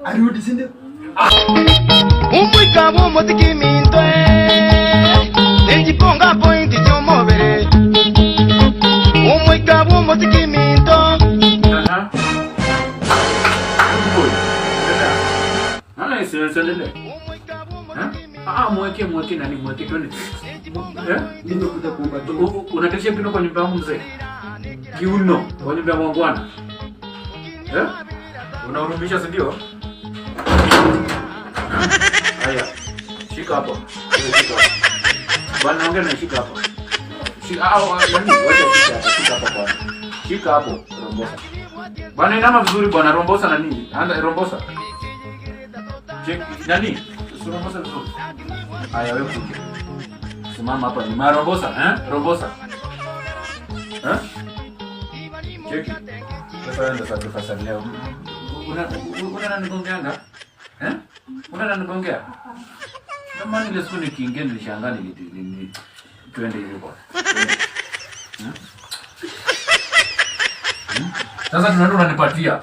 Arudi si ndio? Umwika mutiki mintwe Nejiponga pointi chomobere Umwika mutiki minto. Nana isiendelele. Mweke nani mweke twende. Nimekuja kuomba tu. Unatishia kiuno kwa nyumba yangu mzee. Kiuno kwa nyumba yangu bwana. Unaurudisha si ndio? Haya. Shika hapo. Shika hapo. Bwana ongea na shika hapo. Shika nani? Shika hapo bwana. Shika hapo rombosa. Bwana inama vizuri bwana rombosa nani? Anda rombosa. Check nani? Rombosa vizuri. Haya wewe kuja. Simama hapa ni marombosa, rombosa. Cheki. Sasa ndio sasa leo. Unanigongea? Unanigongea? Kama ile siku nikiingia nilishangaa ni twende hiyo. Sasa tunaenda unanipatia.